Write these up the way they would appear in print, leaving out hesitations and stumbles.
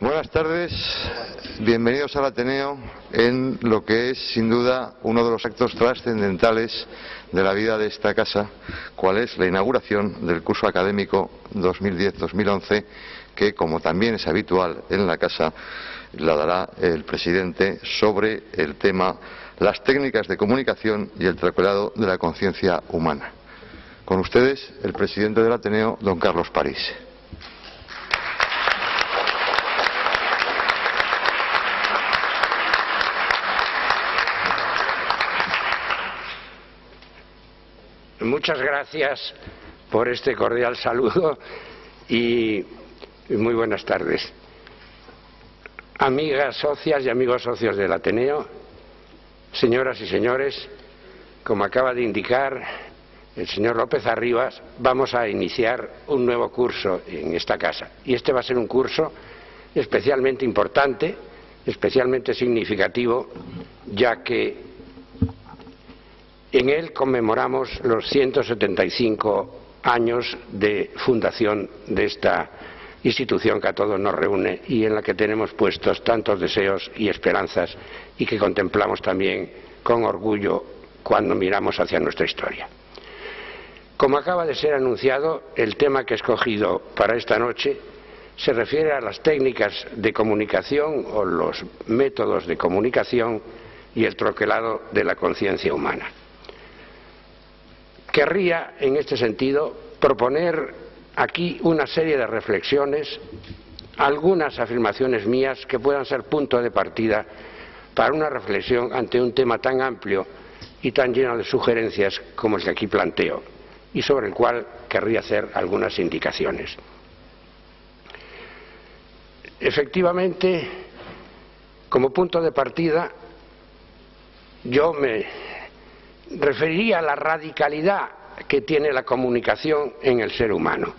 Buenas tardes, bienvenidos al Ateneo en lo que es sin duda uno de los actos trascendentales de la vida de esta casa, cual es la inauguración del curso académico 2010-2011, que, como también es habitual en la casa, la dará el presidente sobre el tema las técnicas de comunicación y el traquelado de la conciencia humana. Con ustedes, el presidente del Ateneo, don Carlos París. Muchas gracias por este cordial saludo y muy buenas tardes. Amigas socias y amigos socios del Ateneo, señoras y señores, como acaba de indicar el señor López Arribas, vamos a iniciar un nuevo curso en esta casa. Y este va a ser un curso especialmente importante, especialmente significativo, ya que en él conmemoramos los 175 años de fundación de esta institución que a todos nos reúne y en la que tenemos puestos tantos deseos y esperanzas y que contemplamos también con orgullo cuando miramos hacia nuestra historia. Como acaba de ser anunciado, el tema que he escogido para esta noche se refiere a las técnicas de comunicación o los métodos de comunicación y el troquelado de la conciencia humana. Querría, en este sentido, proponer aquí una serie de reflexiones, algunas afirmaciones mías que puedan ser punto de partida para una reflexión ante un tema tan amplio y tan lleno de sugerencias como el que aquí planteo, y sobre el cual querría hacer algunas indicaciones. Efectivamente, como punto de partida, yo me referiría a la radicalidad que tiene la comunicación en el ser humano.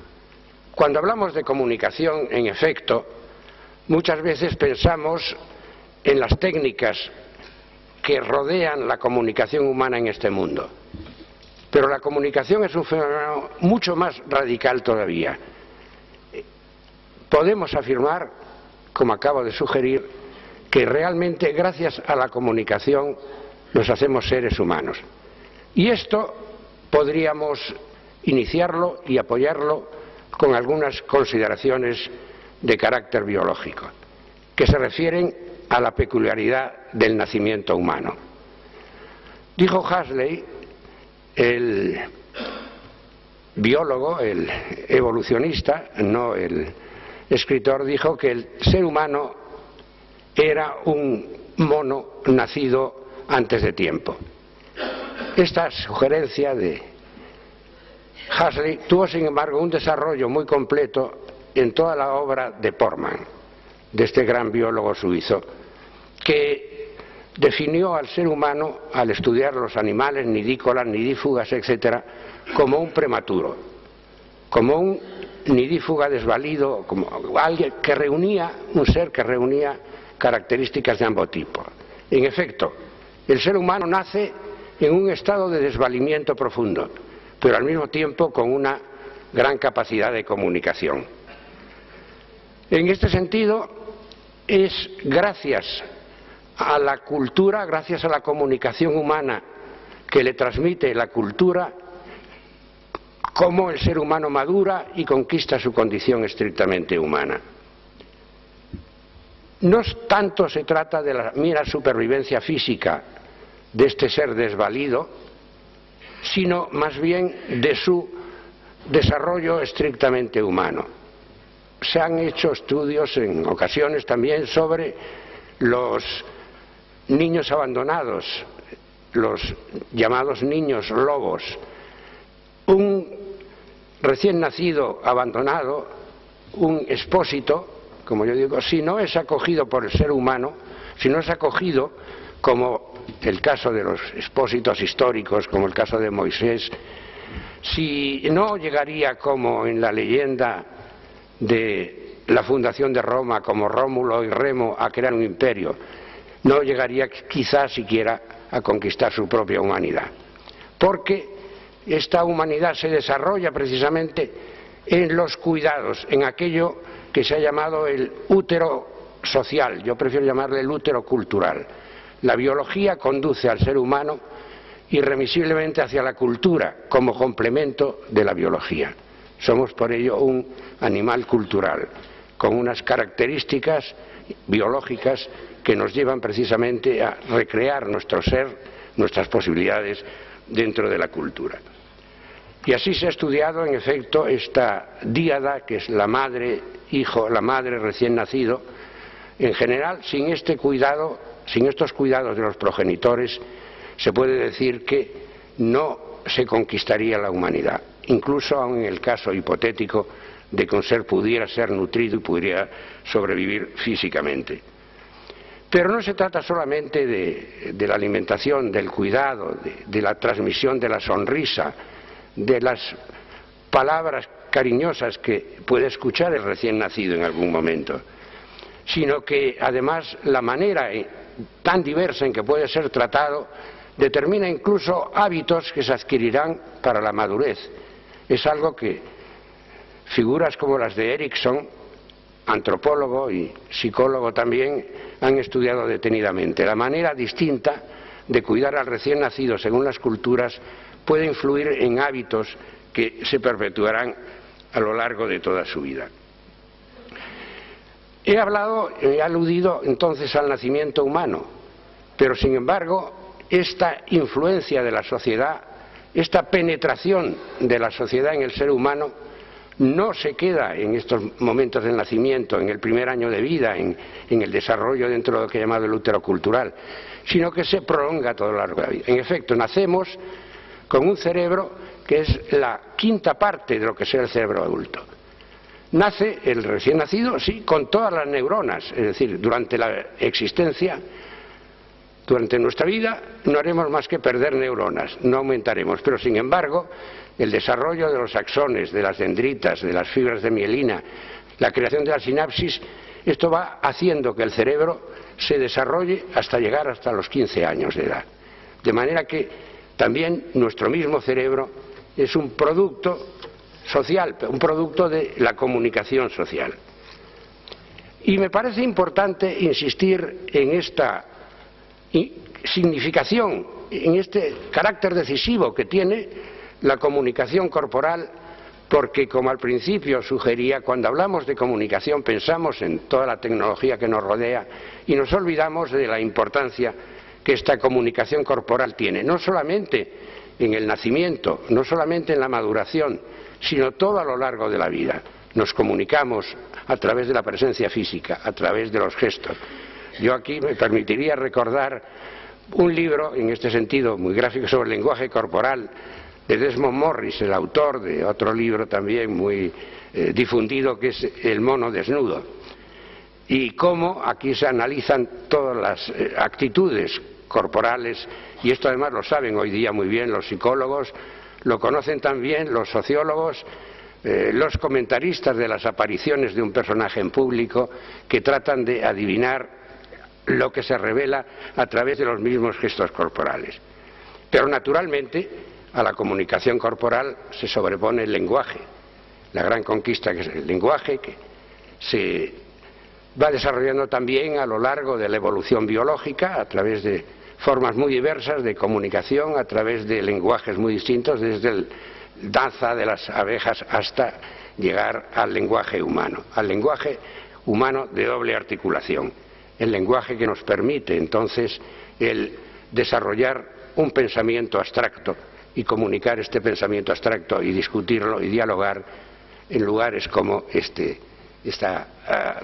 Cuando hablamos de comunicación, en efecto, muchas veces pensamos en las técnicas que rodean la comunicación humana en este mundo. Pero la comunicación es un fenómeno mucho más radical todavía. Podemos afirmar, como acabo de sugerir, que realmente gracias a la comunicación nos hacemos seres humanos. Y esto podríamos iniciarlo y apoyarlo con algunas consideraciones de carácter biológico, que se refieren a la peculiaridad del nacimiento humano. Dijo Huxley, el biólogo, el evolucionista, no el escritor, dijo que el ser humano era un mono nacido antes de tiempo. Esta sugerencia de Huxley tuvo, sin embargo, un desarrollo muy completo en toda la obra de Portman, de este gran biólogo suizo, que definió al ser humano, al estudiar los animales nidícolas, nidífugas, etc., como un prematuro, como un nidífuga desvalido, como alguien que reunía, un ser que reunía características de ambos tipos. En efecto, el ser humano nace en un estado de desvalimiento profundo, pero al mismo tiempo con una gran capacidad de comunicación. En este sentido, es gracias a la cultura, gracias a la comunicación humana que le transmite la cultura, cómo el ser humano madura y conquista su condición estrictamente humana. No tanto se trata de la mera supervivencia física de este ser desvalido, sino más bien de su desarrollo estrictamente humano. Se han hecho estudios en ocasiones también sobre los niños abandonados, los llamados niños lobos. Un recién nacido abandonado, un expósito, como yo digo, si no es acogido por el ser humano, si no es acogido como el caso de los expósitos históricos, como el caso de Moisés, si no llegaría como en la leyenda de la fundación de Roma, como Rómulo y Remo, a crear un imperio, no llegaría quizás siquiera a conquistar su propia humanidad. Porque esta humanidad se desarrolla precisamente en los cuidados, en aquello que se ha llamado el útero social, yo prefiero llamarle el útero cultural. La biología conduce al ser humano irremisiblemente hacia la cultura como complemento de la biología. Somos por ello un animal cultural, con unas características biológicas que nos llevan precisamente a recrear nuestro ser, nuestras posibilidades dentro de la cultura. Y así se ha estudiado, en efecto, esta díada, que es la madre-hijo, la madre recién nacido. En general, sin estos cuidados de los progenitores, se puede decir que no se conquistaría la humanidad, incluso aun en el caso hipotético de que un ser pudiera ser nutrido y pudiera sobrevivir físicamente. Pero no se trata solamente de la alimentación, del cuidado, de la transmisión de la sonrisa, de las palabras cariñosas que puede escuchar el recién nacido en algún momento, sino que además la manera tan diversa en que puede ser tratado determina incluso hábitos que se adquirirán para la madurez. Es algo que figuras como las de Erikson, antropólogo y psicólogo también, han estudiado detenidamente. La manera distinta de cuidar al recién nacido según las culturas puede influir en hábitos que se perpetuarán a lo largo de toda su vida. He aludido entonces al nacimiento humano, pero sin embargo esta influencia de la sociedad, esta penetración de la sociedad en el ser humano, no se queda en estos momentos del nacimiento, en el primer año de vida, en el desarrollo dentro de lo que he llamado el útero cultural, sino que se prolonga a todo lo largo de la vida. En efecto, nacemos con un cerebro que es la quinta parte de lo que sea el cerebro adulto. Nace el recién nacido, sí, con todas las neuronas, es decir, durante la existencia, durante nuestra vida, no haremos más que perder neuronas, no aumentaremos, pero sin embargo, el desarrollo de los axones, de las dendritas, de las fibras de mielina, la creación de la sinapsis, esto va haciendo que el cerebro se desarrolle hasta llegar hasta los 15 años de edad. De manera que también nuestro mismo cerebro es un producto social, un producto de la comunicación social. Y me parece importante insistir en esta significación, en este carácter decisivo que tiene la comunicación corporal, porque, como al principio sugería, cuando hablamos de comunicación pensamos en toda la tecnología que nos rodea y nos olvidamos de la importancia que esta comunicación corporal tiene, no solamente en el nacimiento, no solamente en la maduración, sino todo a lo largo de la vida. Nos comunicamos a través de la presencia física, a través de los gestos. Yo aquí me permitiría recordar un libro, en este sentido, muy gráfico, sobre el lenguaje corporal, de Desmond Morris, el autor de otro libro también muy difundido, que es El mono desnudo. Y cómo aquí se analizan todas las actitudes corporales, y esto además lo saben hoy día muy bien los psicólogos, lo conocen también los sociólogos, los comentaristas de las apariciones de un personaje en público, que tratan de adivinar lo que se revela a través de los mismos gestos corporales. Pero naturalmente a la comunicación corporal se sobrepone el lenguaje, la gran conquista que es el lenguaje, que se va desarrollando también a lo largo de la evolución biológica a través de formas muy diversas de comunicación, a través de lenguajes muy distintos, desde el danza de las abejas hasta llegar al lenguaje humano de doble articulación, el lenguaje que nos permite entonces el desarrollar un pensamiento abstracto y comunicar este pensamiento abstracto y discutirlo y dialogar en lugares como esta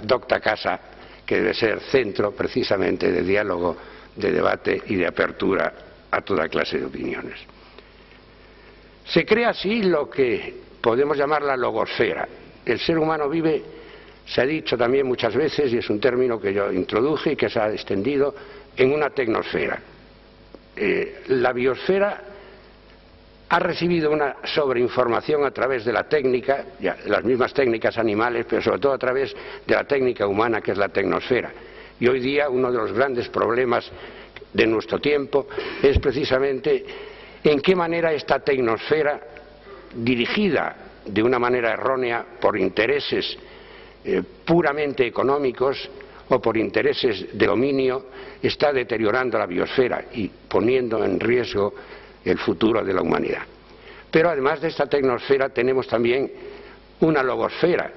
docta casa, que debe ser centro precisamente de diálogo, de debate y de apertura a toda clase de opiniones. Se crea así lo que podemos llamar la logosfera. El ser humano vive, se ha dicho también muchas veces, y es un término que yo introduje y que se ha extendido, en una tecnosfera. La biosfera ha recibido una sobreinformación a través de la técnica, las mismas técnicas animales, pero sobre todo a través de la técnica humana, que es la tecnosfera. Y hoy día uno de los grandes problemas de nuestro tiempo es precisamente en qué manera esta tecnosfera, dirigida de una manera errónea por intereses puramente económicos o por intereses de dominio, está deteriorando la biosfera y poniendo en riesgo el futuro de la humanidad. Pero además de esta tecnosfera tenemos también una logosfera,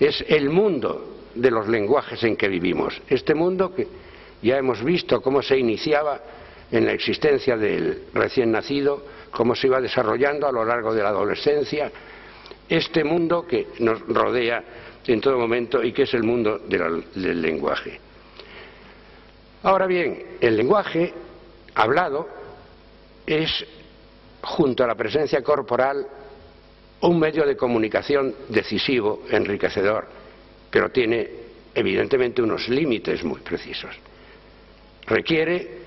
es el mundo de los lenguajes en que vivimos. Este mundo que ya hemos visto cómo se iniciaba en la existencia del recién nacido, cómo se iba desarrollando a lo largo de la adolescencia, este mundo que nos rodea en todo momento y que es el mundo del lenguaje. Ahora bien, el lenguaje hablado es, junto a la presencia corporal, un medio de comunicación decisivo, enriquecedor, pero tiene evidentemente unos límites muy precisos. Requiere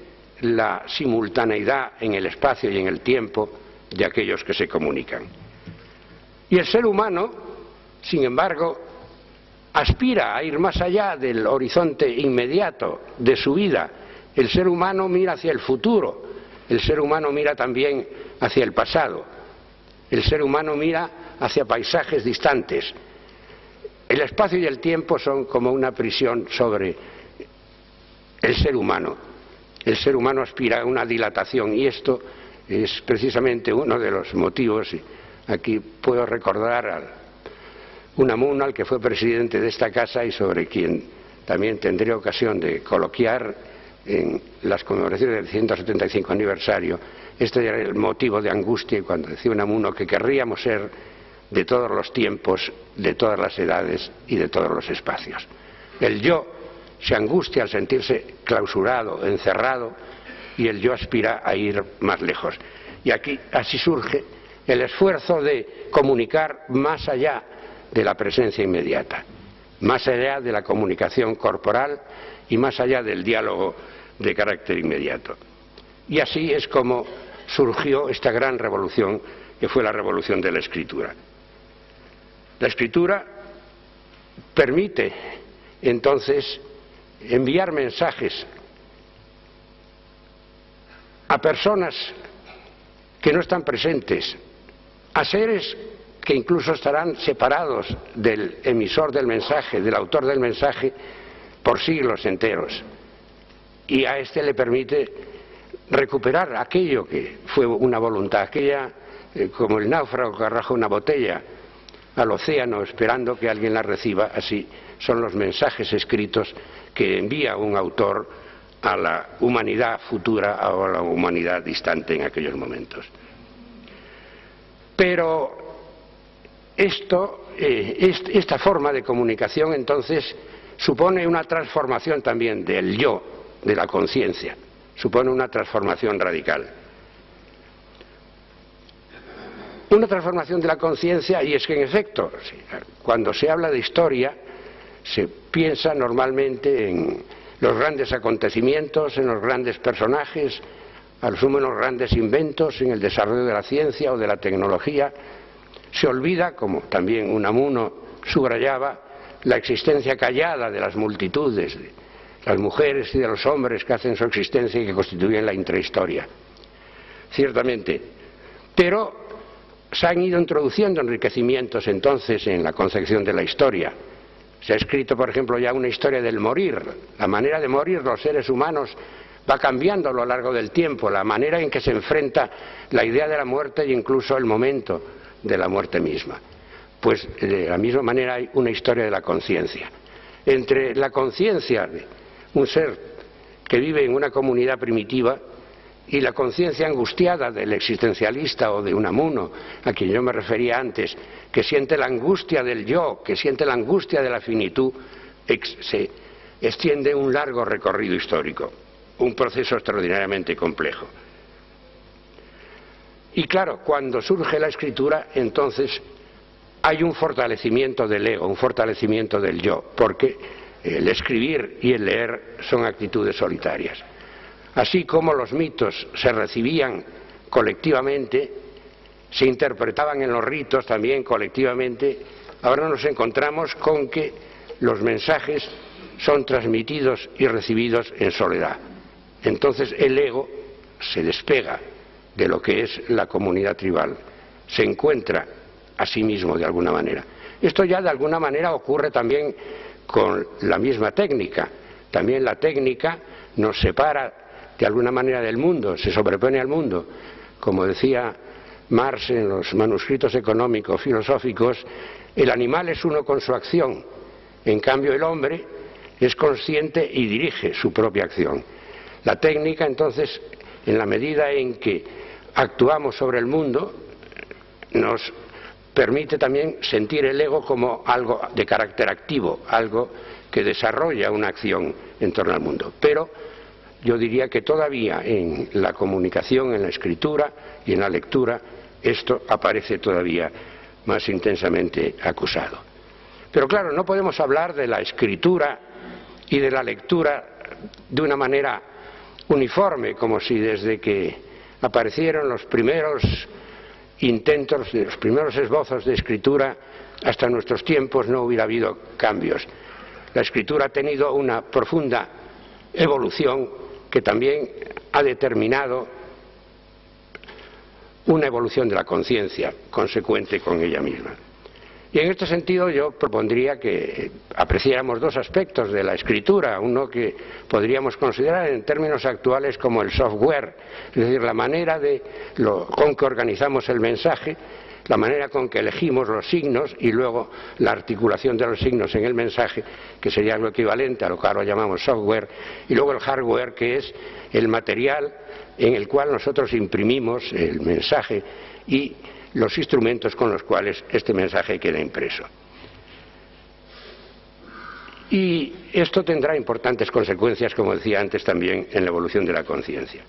la simultaneidad en el espacio y en el tiempo de aquellos que se comunican. Y el ser humano, sin embargo, aspira a ir más allá del horizonte inmediato de su vida. El ser humano mira hacia el futuro, el ser humano mira también hacia el pasado, el ser humano mira hacia paisajes distantes. El espacio y el tiempo son como una prisión sobre el ser humano. El ser humano aspira a una dilatación y esto es precisamente uno de los motivos. Aquí puedo recordar a Unamuno, al que fue presidente de esta casa y sobre quien también tendré ocasión de coloquiar en las conmemoraciones del 175 aniversario. Este era el motivo de angustia, y cuando decía Unamuno que querríamos ser de todos los tiempos, de todas las edades y de todos los espacios. El yo se angustia al sentirse clausurado, encerrado, y el yo aspira a ir más lejos. Y aquí así surge el esfuerzo de comunicar más allá de la presencia inmediata, más allá de la comunicación corporal y más allá del diálogo de carácter inmediato. Y así es como surgió esta gran revolución que fue la revolución de la escritura. La escritura permite entonces enviar mensajes a personas que no están presentes, a seres que incluso estarán separados del emisor del mensaje, del autor del mensaje, por siglos enteros. Y a este le permite recuperar aquello que fue una voluntad, aquella como el náufrago que arroja una botella al océano esperando que alguien la reciba. Así son los mensajes escritos que envía un autor a la humanidad futura o a la humanidad distante en aquellos momentos. Pero esta forma de comunicación entonces supone una transformación también del yo, de la conciencia, supone una transformación radical. Una transformación de la conciencia, y es que en efecto, cuando se habla de historia, se piensa normalmente en los grandes acontecimientos, en los grandes personajes, al sumo en los grandes inventos, en el desarrollo de la ciencia o de la tecnología. Se olvida, como también Unamuno subrayaba, la existencia callada de las multitudes, de las mujeres y de los hombres que hacen su existencia y que constituyen la intrahistoria. Ciertamente. Pero se han ido introduciendo enriquecimientos entonces en la concepción de la historia. Se ha escrito, por ejemplo, ya una historia del morir. La manera de morir los seres humanos va cambiando a lo largo del tiempo, la manera en que se enfrenta la idea de la muerte e incluso el momento de la muerte misma. Pues de la misma manera hay una historia de la conciencia. Entre la conciencia de un ser que vive en una comunidad primitiva y la conciencia angustiada del existencialista o de Unamuno, a quien yo me refería antes, que siente la angustia del yo, que siente la angustia de la finitud, se extiende un largo recorrido histórico, un proceso extraordinariamente complejo. Y claro, cuando surge la escritura, entonces hay un fortalecimiento del ego, un fortalecimiento del yo, porque el escribir y el leer son actitudes solitarias. Así como los mitos se recibían colectivamente, se interpretaban en los ritos también colectivamente, ahora nos encontramos con que los mensajes son transmitidos y recibidos en soledad. Entonces el ego se despega de lo que es la comunidad tribal, se encuentra a sí mismo de alguna manera. Esto ya de alguna manera ocurre también con la misma técnica. También la técnica nos separa de alguna manera del mundo, se sobrepone al mundo. Como decía Marx en los manuscritos económicos filosóficos, el animal es uno con su acción, en cambio el hombre es consciente y dirige su propia acción. La técnica, entonces, en la medida en que actuamos sobre el mundo, nos permite también sentir el ego como algo de carácter activo, algo que desarrolla una acción en torno al mundo. Pero yo diría que todavía en la comunicación, en la escritura y en la lectura, esto aparece todavía más intensamente acusado. Pero claro, no podemos hablar de la escritura y de la lectura de una manera uniforme, como si desde que aparecieron los primeros intentos, los primeros esbozos de escritura hasta nuestros tiempos no hubiera habido cambios. La escritura ha tenido una profunda evolución que también ha determinado una evolución de la conciencia consecuente con ella misma. Y en este sentido yo propondría que apreciáramos dos aspectos de la escritura, uno que podríamos considerar en términos actuales como el software, es decir, la manera con que organizamos el mensaje, la manera con que elegimos los signos y luego la articulación de los signos en el mensaje, que sería algo equivalente a lo que ahora llamamos software, y luego el hardware, que es el material en el cual nosotros imprimimos el mensaje y los instrumentos con los cuales este mensaje queda impreso. Y esto tendrá importantes consecuencias, como decía antes, también en la evolución de la conciencia.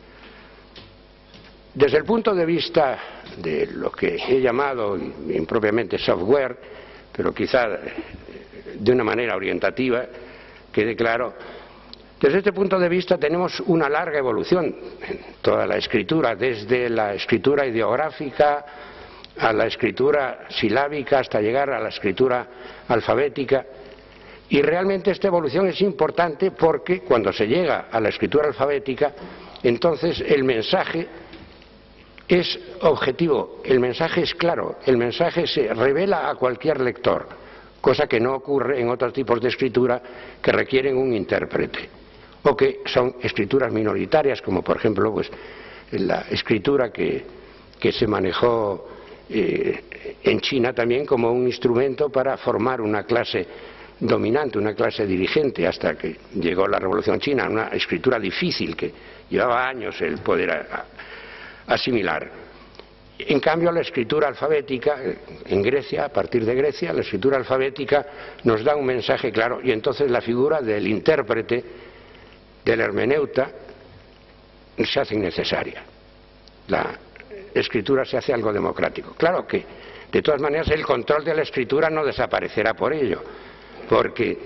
Desde el punto de vista de lo que he llamado impropiamente software, pero quizá de una manera orientativa, quede claro, desde este punto de vista tenemos una larga evolución en toda la escritura, desde la escritura ideográfica a la escritura silábica hasta llegar a la escritura alfabética, y realmente esta evolución es importante porque cuando se llega a la escritura alfabética, entonces el mensaje es objetivo, el mensaje es claro, el mensaje se revela a cualquier lector, cosa que no ocurre en otros tipos de escritura que requieren un intérprete, o que son escrituras minoritarias, como por ejemplo pues, la escritura que se manejó en China también como un instrumento para formar una clase dominante, una clase dirigente, hasta que llegó la Revolución China, una escritura difícil que llevaba años el poder asimilar. En cambio, la escritura alfabética, en Grecia, a partir de Grecia, la escritura alfabética nos da un mensaje claro, y entonces la figura del intérprete, del hermeneuta, se hace innecesaria. La escritura se hace algo democrático. Claro que, de todas maneras, el control de la escritura no desaparecerá por ello, porque,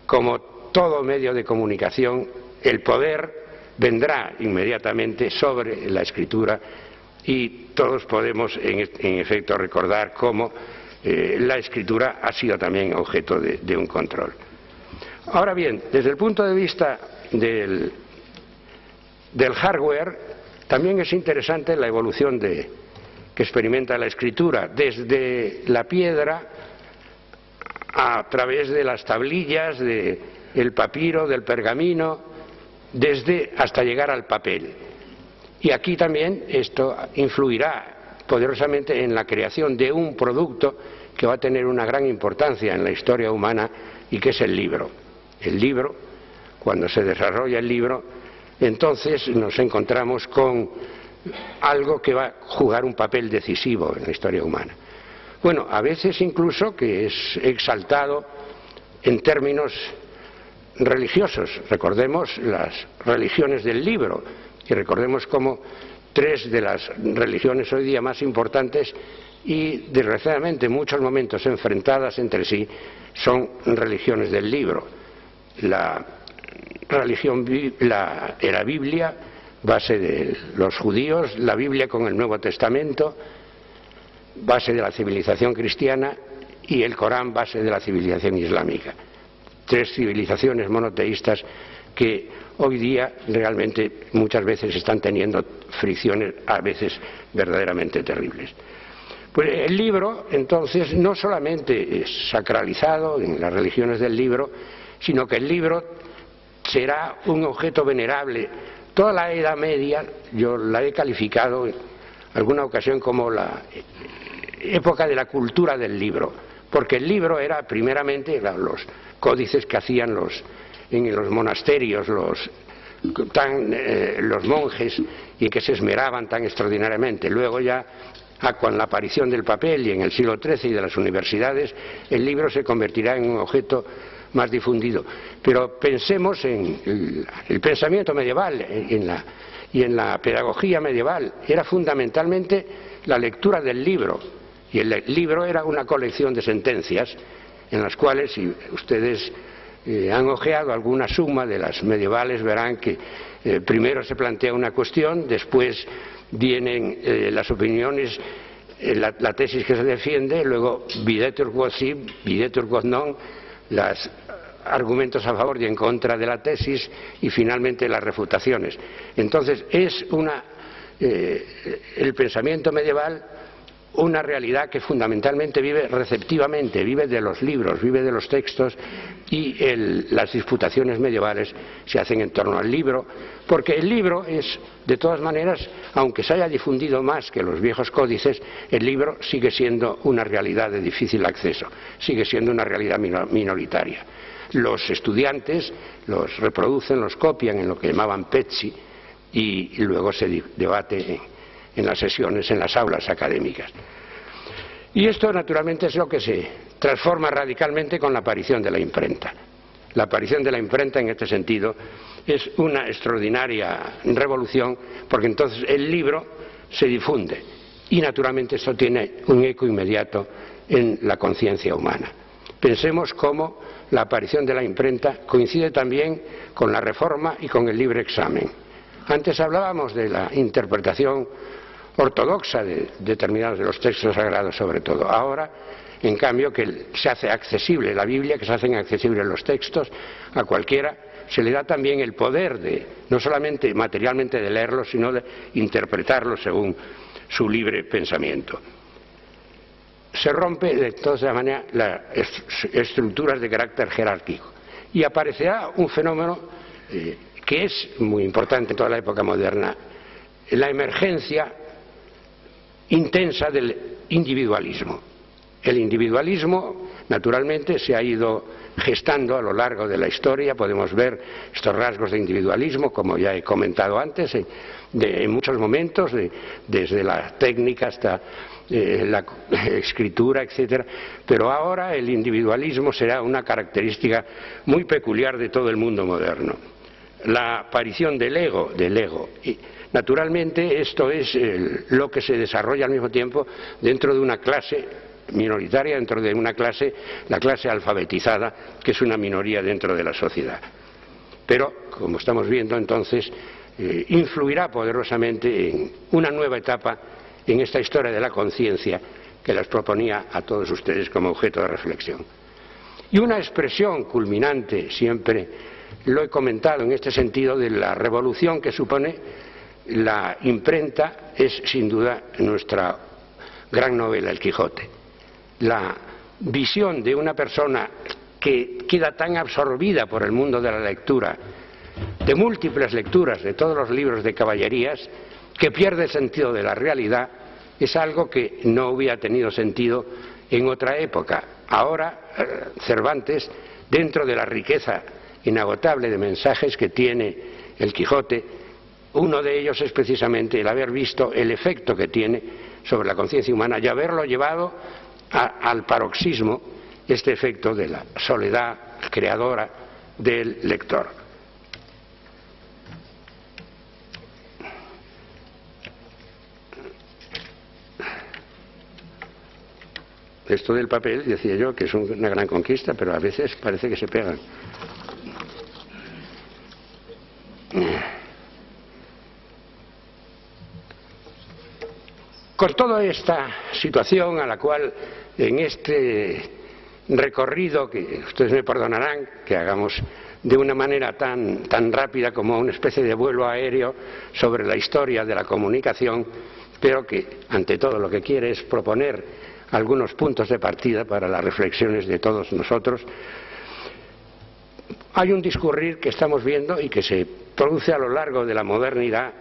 como todo medio de comunicación, el poder vendrá inmediatamente sobre la escritura y todos podemos, en efecto, recordar cómo la escritura ha sido también objeto de un control. Ahora bien, desde el punto de vista del hardware, también es interesante la evolución que experimenta la escritura, desde la piedra a través de las tablillas, del papiro, del pergamino, hasta llegar al papel. Y aquí también esto influirá poderosamente en la creación de un producto que va a tener una gran importancia en la historia humana y que es el libro. El libro, cuando se desarrolla el libro, entonces nos encontramos con algo que va a jugar un papel decisivo en la historia humana. Bueno, a veces incluso que es exaltado en términos religiosos. Recordemos las religiones del libro y recordemos cómo tres de las religiones hoy día más importantes y desgraciadamente en muchos momentos enfrentadas entre sí son religiones del libro. La Biblia, base de los judíos, la Biblia con el Nuevo Testamento, base de la civilización cristiana, y el Corán, base de la civilización islámica. Tres civilizaciones monoteístas que hoy día realmente muchas veces están teniendo fricciones a veces verdaderamente terribles. Pues el libro, entonces, no solamente es sacralizado en las religiones del libro, sino que el libro será un objeto venerable. Toda la Edad Media yo la he calificado en alguna ocasión como la época de la cultura del libro, porque el libro era primeramente los códices que hacían en los monasterios los monjes y que se esmeraban tan extraordinariamente. Luego ya, con la aparición del papel y en el siglo XIII y de las universidades, el libro se convertirá en un objeto más difundido. Pero pensemos en el pensamiento medieval y en la pedagogía medieval. Era fundamentalmente la lectura del libro, y el libro era una colección de sentencias en las cuales, si ustedes han hojeado alguna suma de las medievales, verán que primero se plantea una cuestión, después vienen las opiniones, la tesis que se defiende, luego videtur quod si, videtur quod non, los argumentos a favor y en contra de la tesis, y finalmente las refutaciones. Entonces es el pensamiento medieval una realidad que fundamentalmente vive receptivamente, vive de los libros, vive de los textos, y las disputaciones medievales se hacen en torno al libro, porque el libro es, de todas maneras, aunque se haya difundido más que los viejos códices, el libro sigue siendo una realidad de difícil acceso, sigue siendo una realidad minoritaria. Los estudiantes los reproducen, los copian en lo que llamaban pezzi, y luego se debate en las sesiones, en las aulas académicas. Y esto naturalmente es lo que se transforma radicalmente con la aparición de la imprenta. La aparición de la imprenta en este sentido es una extraordinaria revolución, porque entonces el libro se difunde y naturalmente esto tiene un eco inmediato en la conciencia humana. Pensemos cómo la aparición de la imprenta coincide también con la Reforma y con el libre examen. Antes hablábamos de la interpretación ortodoxa de determinados de los textos sagrados, sobre todo. Ahora, en cambio, que se hace accesible la Biblia, que se hacen accesibles los textos a cualquiera, se le da también el poder de, no solamente materialmente de leerlos, sino de interpretarlos según su libre pensamiento. Se rompe de toda manera las estructuras de carácter jerárquico y aparecerá un fenómeno que es muy importante en toda la época moderna, la emergencia intensa del individualismo. El individualismo, naturalmente, se ha ido gestando a lo largo de la historia. Podemos ver estos rasgos de individualismo, como ya he comentado antes, en muchos momentos, desde la técnica hasta la escritura, etcétera. Pero ahora el individualismo será una característica muy peculiar de todo el mundo moderno. La aparición del ego. Y, naturalmente, esto es lo que se desarrolla al mismo tiempo dentro de una clase minoritaria, dentro de una clase, la clase alfabetizada, que es una minoría dentro de la sociedad. Pero, como estamos viendo entonces, influirá poderosamente en una nueva etapa en esta historia de la conciencia que les proponía a todos ustedes como objeto de reflexión. Y una expresión culminante, siempre lo he comentado en este sentido, de la revolución que supone la imprenta, es sin duda nuestra gran novela, El Quijote. La visión de una persona que queda tan absorbida por el mundo de la lectura, de múltiples lecturas de todos los libros de caballerías, que pierde el sentido de la realidad, es algo que no hubiera tenido sentido en otra época. Ahora, Cervantes, dentro de la riqueza inagotable de mensajes que tiene El Quijote, uno de ellos es precisamente el haber visto el efecto que tiene sobre la conciencia humana y haberlo llevado al paroxismo, este efecto de la soledad creadora del lector. Esto del papel, decía yo, que es una gran conquista, pero a veces parece que se pegan. Con toda esta situación a la cual, en este recorrido, que ustedes me perdonarán que hagamos de una manera tan rápida como una especie de vuelo aéreo sobre la historia de la comunicación, pero que ante todo lo que quiere es proponer algunos puntos de partida para las reflexiones de todos nosotros. Hay un discurrir que estamos viendo y que se produce a lo largo de la modernidad,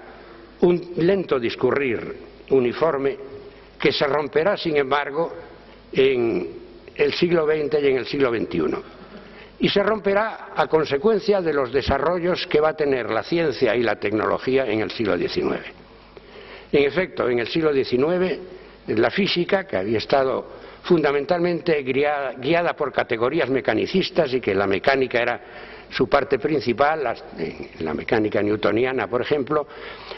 un lento discurrir uniforme que se romperá, sin embargo, en el siglo XX y en el siglo XXI. Y se romperá a consecuencia de los desarrollos que va a tener la ciencia y la tecnología en el siglo XIX. En efecto, en el siglo XIX, la física, que había estado fundamentalmente guiada por categorías mecanicistas y que la mecánica era su parte principal, la mecánica newtoniana, por ejemplo,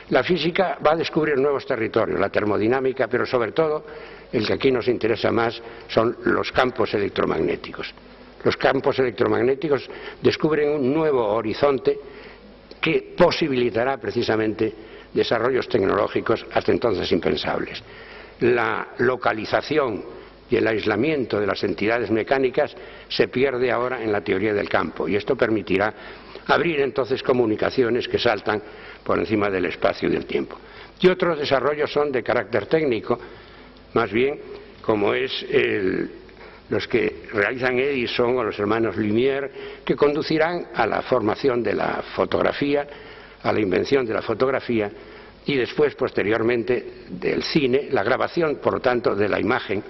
la física va a descubrir nuevos territorios, la termodinámica, pero sobre todo, el que aquí nos interesa más, son los campos electromagnéticos. Los campos electromagnéticos descubren un nuevo horizonte que posibilitará precisamente desarrollos tecnológicos hasta entonces impensables. La localización y el aislamiento de las entidades mecánicas se pierde ahora en la teoría del campo, y esto permitirá abrir entonces comunicaciones que saltan por encima del espacio y del tiempo. Y otros desarrollos son de carácter técnico, más bien, como es los que realizan Edison o los hermanos Lumière, que conducirán a la formación de la fotografía, a la invención de la fotografía y después, posteriormente, del cine, la grabación, por lo tanto, de la imagen,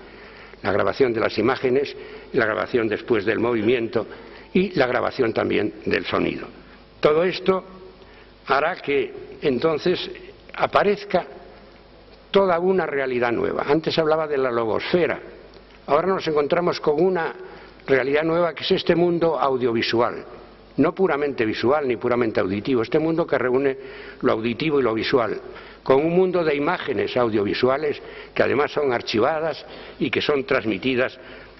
la grabación de las imágenes, la grabación después del movimiento y la grabación también del sonido. Todo esto hará que entonces aparezca toda una realidad nueva. Antes hablaba de la logosfera, ahora nos encontramos con una realidad nueva que es este mundo audiovisual, no puramente visual ni puramente auditivo, este mundo que reúne lo auditivo y lo visual, con un mundo de imágenes audiovisuales que además son archivadas y que son transmitidas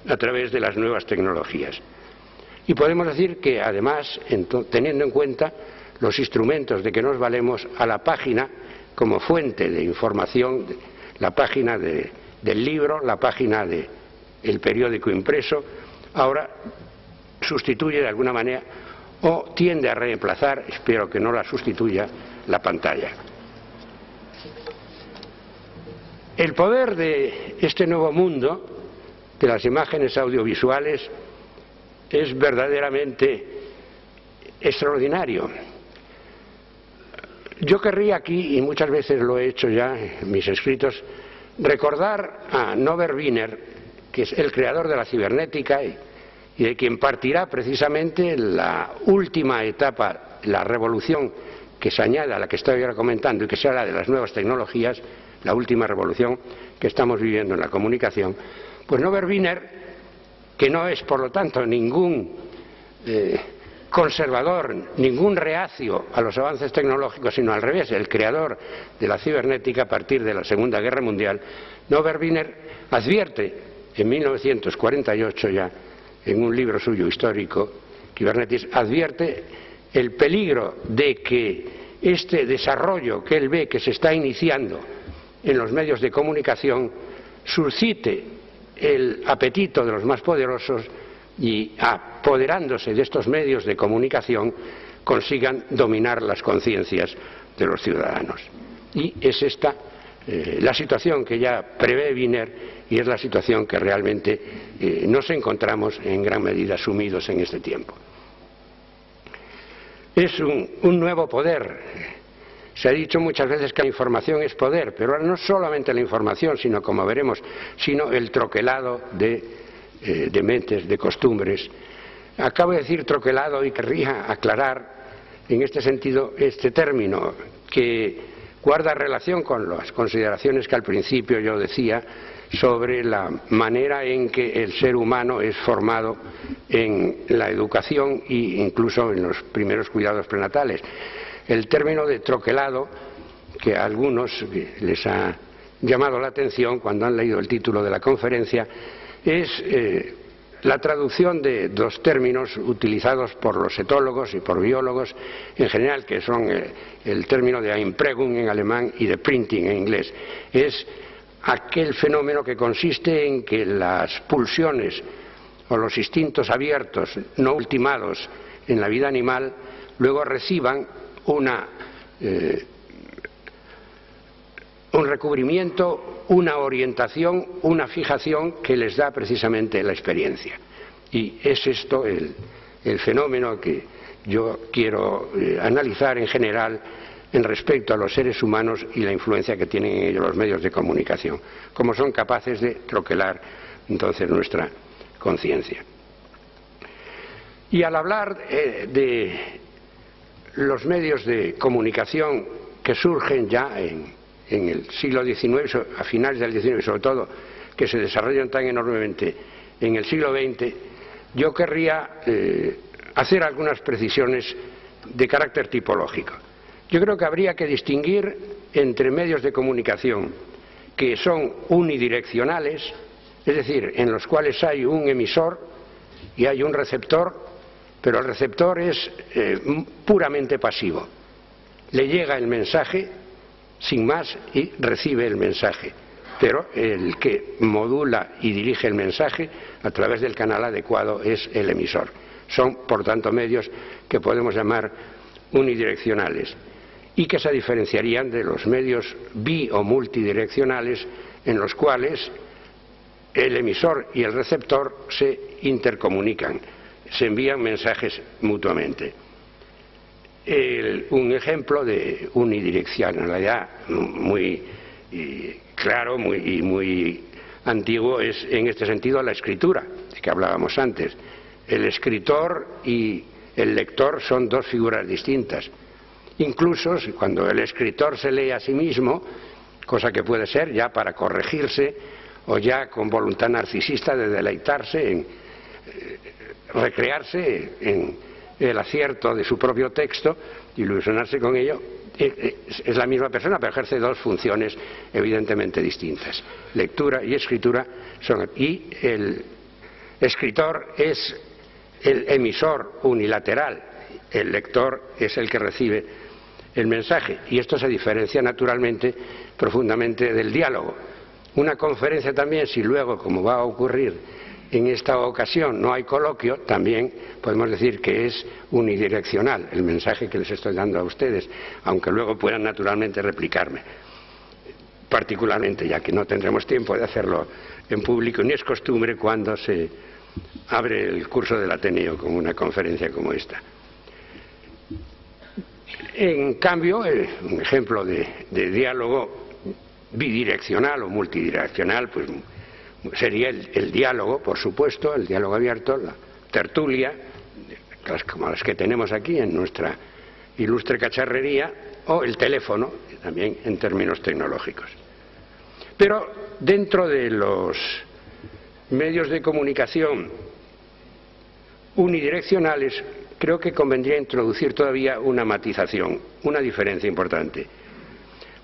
a través de las nuevas tecnologías. Y podemos decir que además, teniendo en cuenta los instrumentos de que nos valemos, a la página como fuente de información, la página del libro, la página del periódico impreso, ahora sustituye de alguna manera o tiende a reemplazar, espero que no la sustituya, la pantalla. El poder de este nuevo mundo, de las imágenes audiovisuales, es verdaderamente extraordinario. Yo querría aquí, y muchas veces lo he hecho ya en mis escritos, recordar a Norbert Wiener, que es el creador de la cibernética y de quien partirá precisamente la última etapa, la revolución que se añade a la que estoy ahora comentando y que será la de las nuevas tecnologías, la última revolución que estamos viviendo en la comunicación. Pues Norbert Wiener, que no es por lo tanto ningún conservador, ningún reacio a los avances tecnológicos, sino al revés, el creador de la cibernética a partir de la Segunda Guerra Mundial, Norbert Wiener advierte en 1948 ya, en un libro suyo histórico, Kybernetis, advierte el peligro de que este desarrollo que él ve que se está iniciando en los medios de comunicación suscite el apetito de los más poderosos y, apoderándose de estos medios de comunicación, consigan dominar las conciencias de los ciudadanos. Y es esta la situación que ya prevé Wiener y es la situación que realmente nos encontramos en gran medida sumidos en este tiempo. Es un nuevo poder. Se ha dicho muchas veces que la información es poder, pero no solamente la información, sino, como veremos, sino el troquelado de mentes, de costumbres. Acabo de decir troquelado y querría aclarar en este sentido este término que guarda relación con las consideraciones que al principio yo decía sobre la manera en que el ser humano es formado en la educación e incluso en los primeros cuidados prenatales. El término de troquelado, que a algunos les ha llamado la atención cuando han leído el título de la conferencia, es la traducción de dos términos utilizados por los etólogos y por biólogos en general, que son el término de Einprägung en alemán y de printing en inglés. Es aquel fenómeno que consiste en que las pulsiones o los instintos abiertos no ultimados en la vida animal luego reciban una un recubrimiento, una orientación, una fijación que les da precisamente la experiencia. Y es esto el fenómeno que yo quiero analizar en general en respecto a los seres humanos y la influencia que tienen en ellos los medios de comunicación, cómo son capaces de troquelar entonces nuestra conciencia. Y al hablar de los medios de comunicación que surgen ya en el siglo XIX, a finales del XIX, sobre todo, que se desarrollan tan enormemente en el siglo XX, yo querría hacer algunas precisiones de carácter tipológico. Yo creo que habría que distinguir entre medios de comunicación que son unidireccionales, es decir, en los cuales hay un emisor y hay un receptor, pero el receptor es puramente pasivo. Le llega el mensaje sin más y recibe el mensaje, pero el que modula y dirige el mensaje a través del canal adecuado es el emisor. Son, por tanto, medios que podemos llamar unidireccionales y que se diferenciarían de los medios bi o multidireccionales en los cuales el emisor y el receptor se intercomunican, se envían mensajes mutuamente. Un ejemplo de unidireccionalidad muy claro y muy antiguo es en este sentido la escritura, de que hablábamos antes. El escritor y el lector son dos figuras distintas. Incluso cuando el escritor se lee a sí mismo, cosa que puede ser ya para corregirse o ya con voluntad narcisista de deleitarse, en recrearse en el acierto de su propio texto, ilusionarse con ello, es la misma persona, pero ejerce dos funciones evidentemente distintas. Lectura y escritura y el escritor es el emisor unilateral, el lector es el que recibe el mensaje, y esto se diferencia naturalmente profundamente del diálogo. Una conferencia también, si luego, como va a ocurrir en esta ocasión, no hay coloquio, también podemos decir que es unidireccional el mensaje que les estoy dando a ustedes, aunque luego puedan naturalmente replicarme, particularmente ya que no tendremos tiempo de hacerlo en público, ni es costumbre cuando se abre el curso del Ateneo con una conferencia como esta. En cambio, un ejemplo de diálogo bidireccional o multidireccional, pues sería el diálogo, por supuesto, el diálogo abierto, la tertulia, como las que tenemos aquí en nuestra ilustre cacharrería, o el teléfono, también en términos tecnológicos. Pero dentro de los medios de comunicación unidireccionales, creo que convendría introducir todavía una matización, una diferencia importante.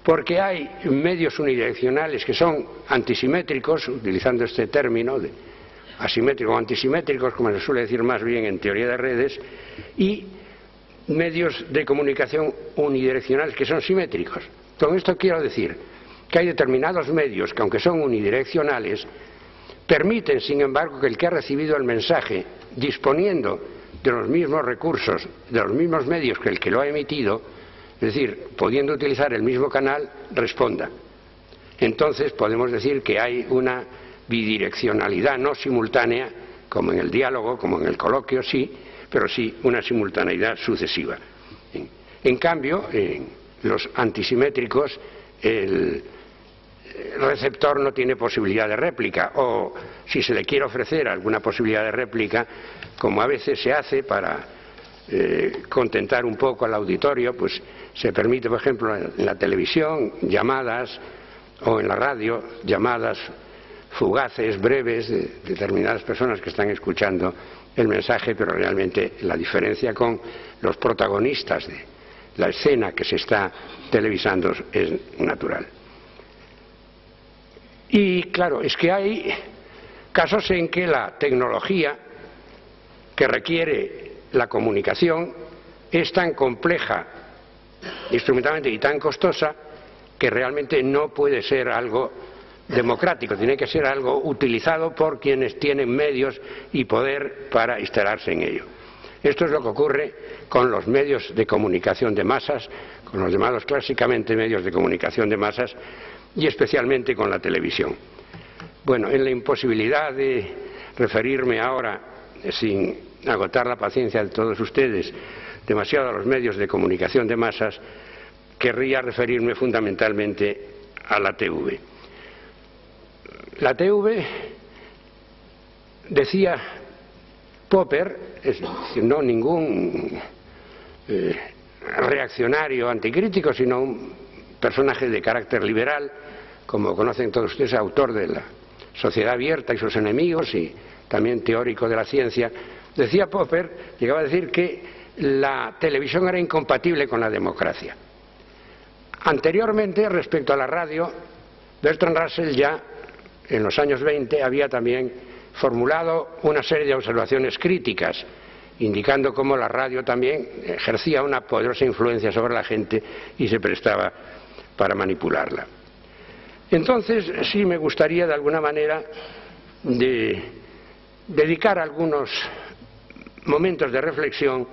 Porque hay medios unidireccionales que son antisimétricos, utilizando este término de asimétricos o antisimétricos, como se suele decir más bien en teoría de redes, y medios de comunicación unidireccionales que son simétricos. Con esto quiero decir que hay determinados medios que, aunque son unidireccionales, permiten, sin embargo, que el que ha recibido el mensaje, disponiendo de los mismos recursos, de los mismos medios que el que lo ha emitido, es decir, pudiendo utilizar el mismo canal, responda. Entonces podemos decir que hay una bidireccionalidad no simultánea, como en el diálogo, como en el coloquio, sí, pero sí una simultaneidad sucesiva. En cambio, en los antisimétricos, el receptor no tiene posibilidad de réplica, o si se le quiere ofrecer alguna posibilidad de réplica, como a veces se hace para contentar un poco al auditorio, pues se permite, por ejemplo, en la televisión, llamadas, o en la radio, llamadas fugaces, breves, de determinadas personas que están escuchando el mensaje, pero realmente la diferencia con los protagonistas de la escena que se está televisando es natural. Y claro, es que hay casos en que la tecnología que requiere la comunicación es tan compleja instrumentalmente y tan costosa que realmente no puede ser algo democrático, tiene que ser algo utilizado por quienes tienen medios y poder para instalarse en ello. Esto es lo que ocurre con los medios de comunicación de masas, con los llamados clásicamente medios de comunicación de masas, y especialmente con la televisión. Bueno, en la imposibilidad de referirme ahora, sin agotar la paciencia de todos ustedes, demasiado a los medios de comunicación de masas, querría referirme fundamentalmente a la TV. La TV, decía Popper, es decir, no ningún reaccionario anticrítico, sino un personaje de carácter liberal, como conocen todos ustedes, autor de La Sociedad Abierta y sus enemigos y también teórico de la ciencia. Decía Popper, llegaba a decir que la televisión era incompatible con la democracia. Anteriormente, respecto a la radio, Bertrand Russell ya en los años 20 había también formulado una serie de observaciones críticas, indicando cómo la radio también ejercía una poderosa influencia sobre la gente y se prestaba para manipularla. Entonces, sí me gustaría de alguna manera dedicar algunos momentos de reflexión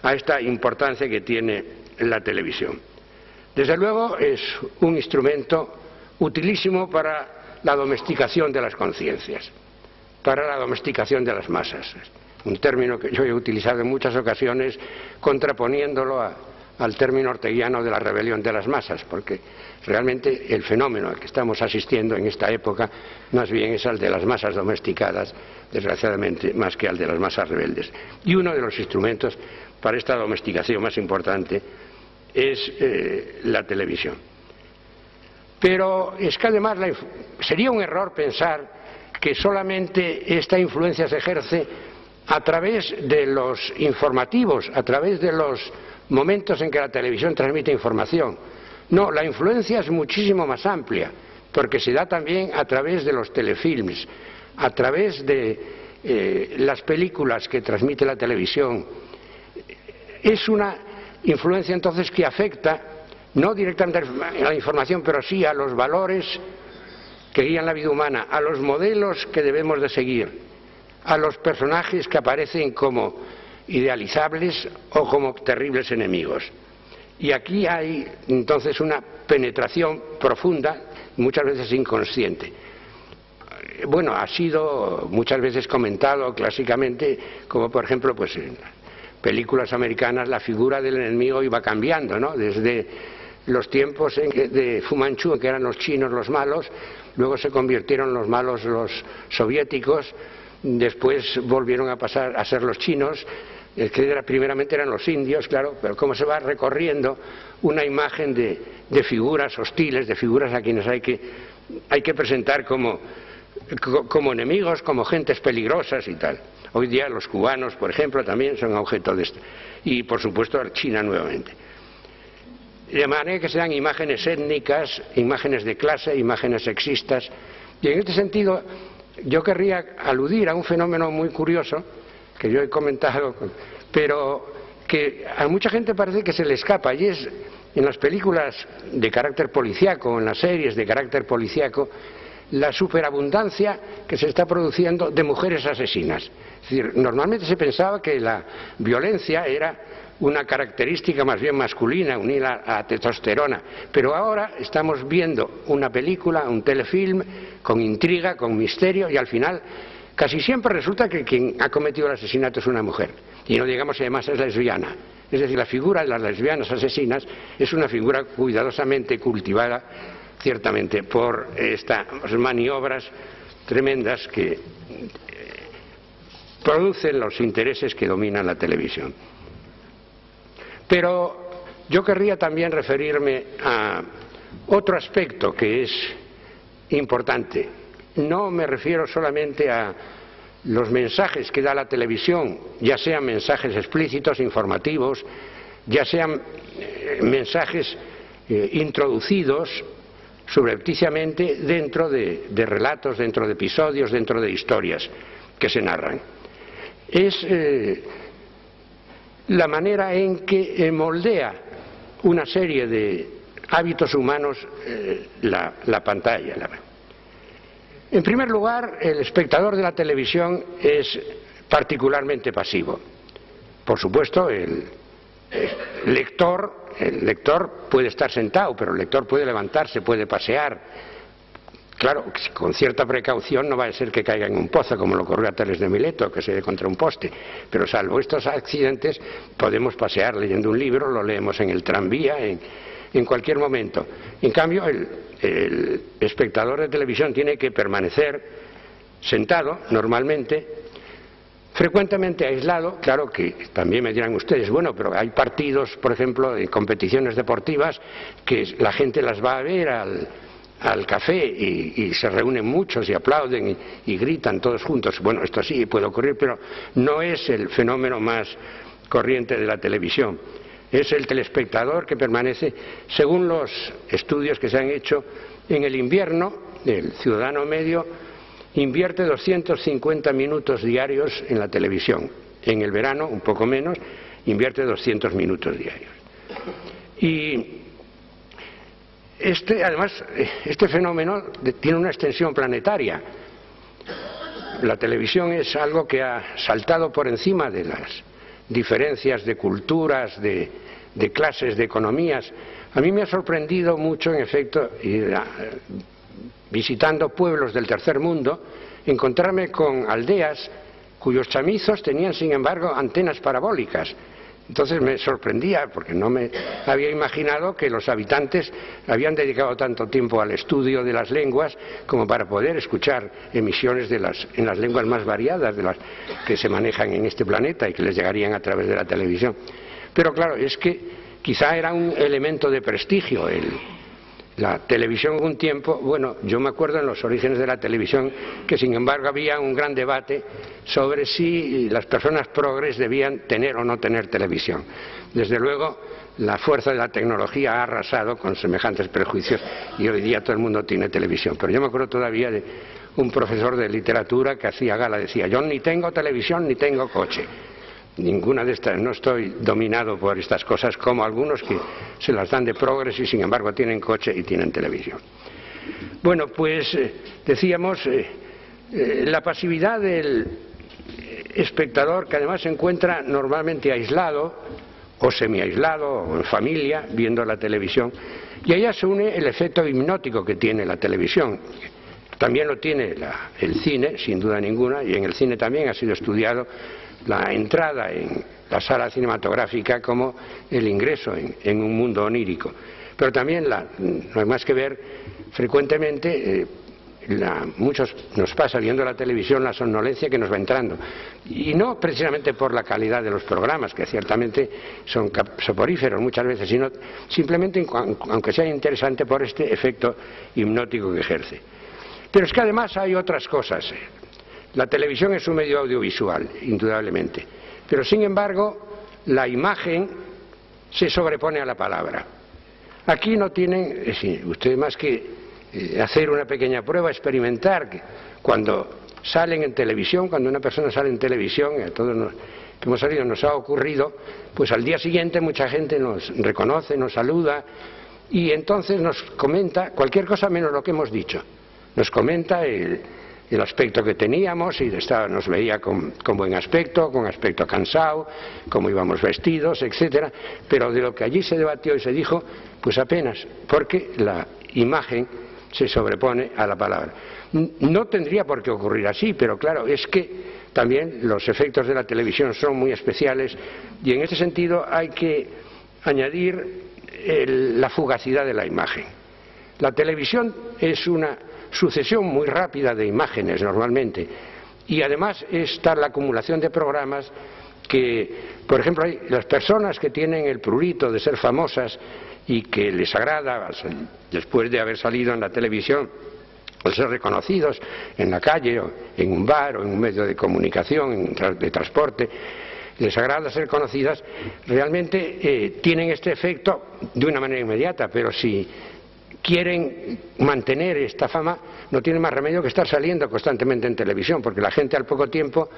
a esta importancia que tiene la televisión. Desde luego es un instrumento utilísimo para la domesticación de las conciencias, para la domesticación de las masas. Un término que yo he utilizado en muchas ocasiones contraponiéndolo al término orteguiano de la rebelión de las masas, porque realmente el fenómeno al que estamos asistiendo en esta época más bien es al de las masas domesticadas, desgraciadamente, más que al de las masas rebeldes. Y uno de los instrumentos para esta domesticación más importante es la televisión. Pero es que además sería un error pensar que solamente esta influencia se ejerce a través de los informativos, a través de los momentos en que la televisión transmite información. No, la influencia es muchísimo más amplia, porque se da también a través de los telefilms, a través de las películas que transmite la televisión. Es una influencia entonces que afecta no directamente a la información, pero sí a los valores que guían la vida humana, a los modelos que debemos de seguir, a los personajes que aparecen como idealizables o como terribles enemigos. Y aquí hay entonces una penetración profunda, muchas veces inconsciente. Bueno, ha sido muchas veces comentado clásicamente, como por ejemplo, pues en películas americanas la figura del enemigo iba cambiando, ¿no? Desde los tiempos de Fu Manchu, en que eran los chinos los malos, luego se convirtieron los malos los soviéticos, después volvieron a pasar a ser los chinos, que primeramente eran los indios, claro, pero cómo se va recorriendo una imagen de figuras hostiles, de figuras a quienes hay que presentar como enemigos, como gentes peligrosas y tal. Hoy día los cubanos, por ejemplo, también son objeto de esto. Y por supuesto China nuevamente. De manera que se dan imágenes étnicas, imágenes de clase, imágenes sexistas. Y en este sentido yo querría aludir a un fenómeno muy curioso que yo he comentado, pero que a mucha gente parece que se le escapa, y es en las películas de carácter policíaco, en las series de carácter policíaco, la superabundancia que se está produciendo de mujeres asesinas. Es decir, normalmente se pensaba que la violencia era una característica más bien masculina, unida a la testosterona, pero ahora estamos viendo una película, un telefilm, con intriga, con misterio, y al final casi siempre resulta que quien ha cometido el asesinato es una mujer, y no digamos además es lesbiana. Es decir, la figura de las lesbianas asesinas es una figura cuidadosamente cultivada, ciertamente, por estas maniobras tremendas que producen los intereses que dominan la televisión. Pero yo querría también referirme a otro aspecto que es importante. No me refiero solamente a los mensajes que da la televisión, ya sean mensajes explícitos, informativos, ya sean mensajes introducidos subrepticiamente dentro de relatos, dentro de episodios, dentro de historias que se narran. Es la manera en que moldea una serie de hábitos humanos la pantalla. En primer lugar, el espectador de la televisión es particularmente pasivo. Por supuesto, el lector el lector puede estar sentado, pero el lector puede levantarse, puede pasear. Claro, con cierta precaución, no va a ser que caiga en un pozo, como le ocurrió a Teles de Mileto, que se dé contra un poste. Pero salvo estos accidentes, podemos pasear leyendo un libro, lo leemos en el tranvía, en cualquier momento. En cambio, el espectador de televisión tiene que permanecer sentado, normalmente, frecuentemente aislado. Claro que también me dirán ustedes, bueno, pero hay partidos, por ejemplo, de competiciones deportivas, que la gente las va a ver al café y se reúnen muchos y aplauden y gritan todos juntos. Bueno, esto sí puede ocurrir, pero no es el fenómeno más corriente de la televisión. Es el telespectador que permanece, según los estudios que se han hecho, en el invierno, el ciudadano medio invierte 250 minutos diarios en la televisión. En el verano, un poco menos, invierte 200 minutos diarios. Y además, este fenómeno tiene una extensión planetaria. La televisión es algo que ha saltado por encima de las diferencias de culturas, de clases, de economías. A mí me ha sorprendido mucho, en efecto, visitando pueblos del tercer mundo, encontrarme con aldeas cuyos chamizos tenían, sin embargo, antenas parabólicas. Entonces me sorprendía, porque no me había imaginado que los habitantes habían dedicado tanto tiempo al estudio de las lenguas como para poder escuchar emisiones en las lenguas más variadas de las que se manejan en este planeta y que les llegarían a través de la televisión. Pero claro, es que quizá era un elemento de prestigio la televisión un tiempo. Bueno, yo me acuerdo en los orígenes de la televisión que sin embargo había un gran debate sobre si las personas progres debían tener o no tener televisión. Desde luego la fuerza de la tecnología ha arrasado con semejantes prejuicios y hoy día todo el mundo tiene televisión. Pero yo me acuerdo todavía de un profesor de literatura que hacía gala, decía: yo ni tengo televisión ni tengo coche. Ninguna de estas, no estoy dominado por estas cosas como algunos que se las dan de progres y sin embargo tienen coche y tienen televisión. Bueno, pues decíamos, la pasividad del espectador, que además se encuentra normalmente aislado o semiaislado o en familia viendo la televisión, y a ella se une el efecto hipnótico que tiene la televisión. También lo tiene el cine, sin duda ninguna, y en el cine también ha sido estudiado la entrada en la sala cinematográfica como el ingreso en un mundo onírico. Pero también no hay más que ver frecuentemente, muchos nos pasa viendo la televisión la somnolencia que nos va entrando. Y no precisamente por la calidad de los programas, que ciertamente son soporíferos muchas veces, sino simplemente, aunque sea interesante, por este efecto hipnótico que ejerce. Pero es que además hay otras cosas. La televisión es un medio audiovisual, indudablemente, pero sin embargo la imagen se sobrepone a la palabra. Aquí no tienen, ustedes más que hacer una pequeña prueba, experimentar, que cuando salen en televisión, cuando una persona sale en televisión, a todos los que hemos salido nos ha ocurrido, pues al día siguiente mucha gente nos reconoce, nos saluda y entonces nos comenta cualquier cosa menos lo que hemos dicho. Nos comenta el aspecto que teníamos, y nos veía con buen aspecto, con aspecto cansado, cómo íbamos vestidos, etcétera, pero de lo que allí se debatió y se dijo, pues apenas, porque la imagen se sobrepone a la palabra. No tendría por qué ocurrir así, pero claro, es que también los efectos de la televisión son muy especiales y en ese sentido hay que añadir la fugacidad de la imagen. La televisión es una sucesión muy rápida de imágenes normalmente, y además está la acumulación de programas que, por ejemplo, hay las personas que tienen el prurito de ser famosas y que les agrada, después de haber salido en la televisión, el ser reconocidos en la calle o en un bar o en un medio de comunicación, de transporte, les agrada ser conocidas, realmente tienen este efecto de una manera inmediata, pero si quieren mantener esta fama, no tienen más remedio que estar saliendo constantemente en televisión, porque la gente al poco tiempo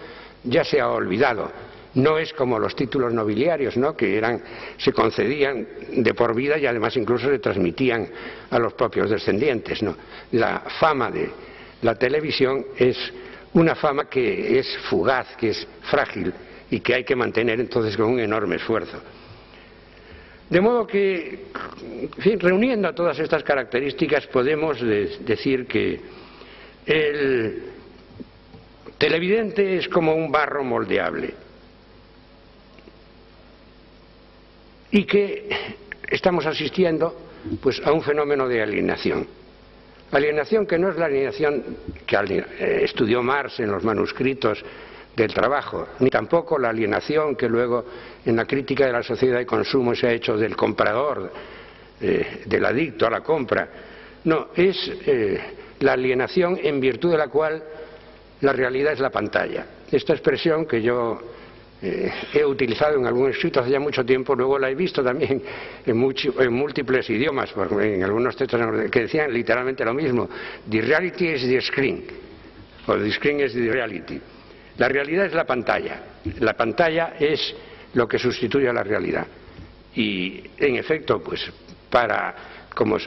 ya se ha olvidado. No es como los títulos nobiliarios, ¿no?, que se concedían de por vida y además incluso se transmitían a los propios descendientes, ¿no? La fama de la televisión es una fama que es fugaz, que es frágil y que hay que mantener entonces con un enorme esfuerzo. De modo que, en fin, reuniendo todas estas características, podemos decir que el televidente es como un barro moldeable y que estamos asistiendo pues a un fenómeno de alienación. Alienación que no es la alienación que estudió Marx en los manuscritos del trabajo, ni tampoco la alienación que luego en la crítica de la sociedad de consumo se ha hecho del comprador, del adicto a la compra. No, es la alienación en virtud de la cual la realidad es la pantalla. Esta expresión que yo he utilizado en algún escrito hace ya mucho tiempo, luego la he visto también en múltiples idiomas, en algunos textos que decían literalmente lo mismo: the reality is the screen, o the screen is the reality. La realidad es la pantalla es lo que sustituye a la realidad. Y en efecto, pues como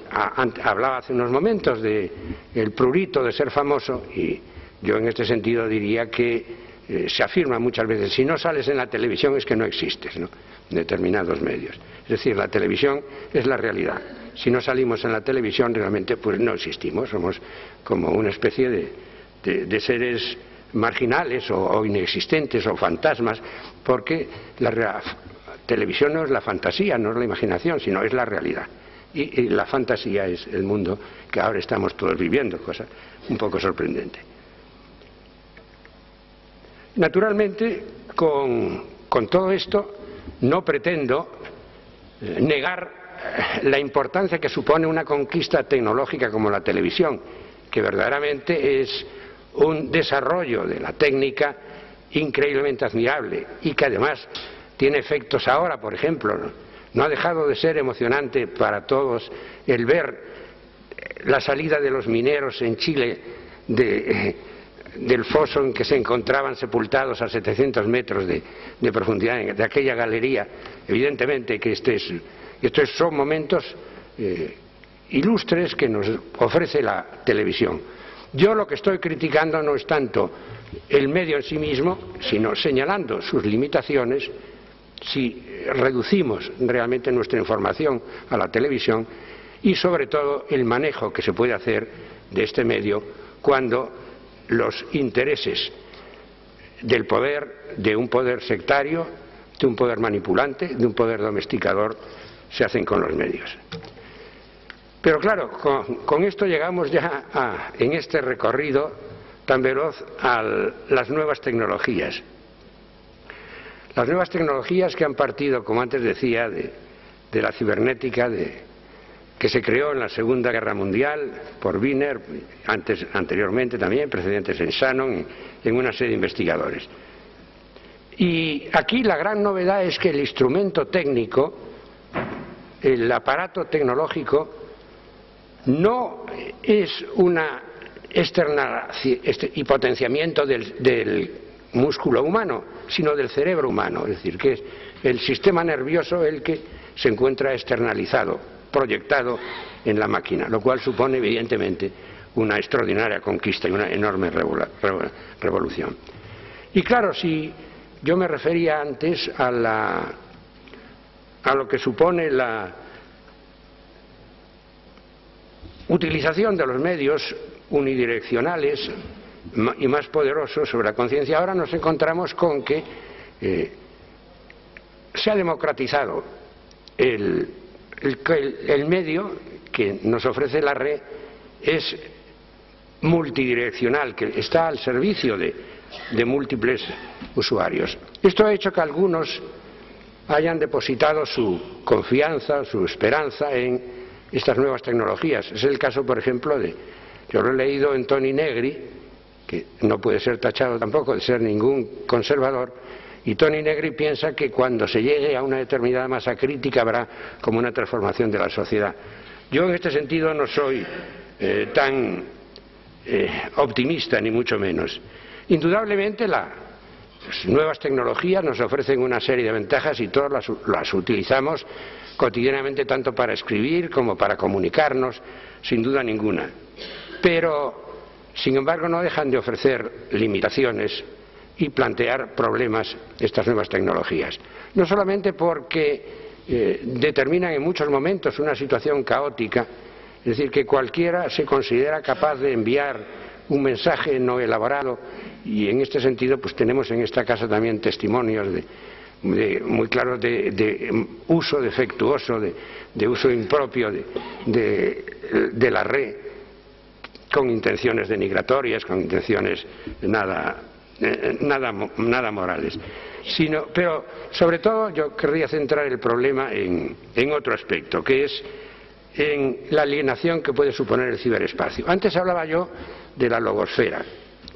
hablaba hace unos momentos del prurito de ser famoso, y yo en este sentido diría que se afirma muchas veces: si no sales en la televisión es que no existes, ¿no?, en determinados medios. Es decir, la televisión es la realidad. Si no salimos en la televisión, realmente pues no existimos, somos como una especie de seres marginales o inexistentes o fantasmas, porque la televisión no es la fantasía, no es la imaginación, sino es la realidad. Y la fantasía es el mundo que ahora estamos todos viviendo, cosa un poco sorprendente. Naturalmente, con todo esto no pretendo negar la importancia que supone una conquista tecnológica como la televisión, que verdaderamente es un desarrollo de la técnica increíblemente admirable y que además tiene efectos ahora. Por ejemplo, no ha dejado de ser emocionante para todos el ver la salida de los mineros en Chile del foso en que se encontraban sepultados a 700 metros de profundidad de aquella galería. Evidentemente que estos son momentos ilustres que nos ofrece la televisión. Yo lo que estoy criticando no es tanto el medio en sí mismo, sino señalando sus limitaciones si reducimos realmente nuestra información a la televisión, y sobre todo el manejo que se puede hacer de este medio cuando los intereses del poder, de un poder sectario, de un poder manipulante, de un poder domesticador, se hacen con los medios. Pero claro, con esto llegamos ya en este recorrido tan veloz a las nuevas tecnologías. Las nuevas tecnologías que han partido, como antes decía, de la cibernética, que se creó en la Segunda Guerra Mundial por Wiener, anteriormente también, precedentes en Shannon, en una serie de investigadores. Y aquí la gran novedad es que el instrumento técnico, el aparato tecnológico, no es una y potenciamiento del músculo humano, sino del cerebro humano. Es decir, que es el sistema nervioso el que se encuentra externalizado, proyectado en la máquina, lo cual supone evidentemente una extraordinaria conquista y una enorme revolución. Y claro, si yo me refería antes a lo que supone la utilización de los medios unidireccionales y más poderosos sobre la conciencia, ahora nos encontramos con que se ha democratizado el medio que nos ofrece la red, es multidireccional, que está al servicio de múltiples usuarios. Esto ha hecho que algunos hayan depositado su confianza, su esperanza en estas nuevas tecnologías. Es el caso, por ejemplo, yo lo he leído en Toni Negri, que no puede ser tachado tampoco de ser ningún conservador, y Toni Negri piensa que cuando se llegue a una determinada masa crítica habrá como una transformación de la sociedad. Yo en este sentido no soy tan optimista, ni mucho menos. Indudablemente las nuevas tecnologías nos ofrecen una serie de ventajas y todos las utilizamos cotidianamente, tanto para escribir como para comunicarnos, sin duda ninguna. Pero, sin embargo, no dejan de ofrecer limitaciones y plantear problemas estas nuevas tecnologías. No solamente porque determinan en muchos momentos una situación caótica, es decir, que cualquiera se considera capaz de enviar un mensaje no elaborado, y en este sentido pues tenemos en esta casa también testimonios muy claros de uso defectuoso, de uso impropio de la red, con intenciones denigratorias, con intenciones nada morales. Pero sobre todo yo querría centrar el problema en otro aspecto, que es en la alienación que puede suponer el ciberespacio. Antes hablaba yo de la logosfera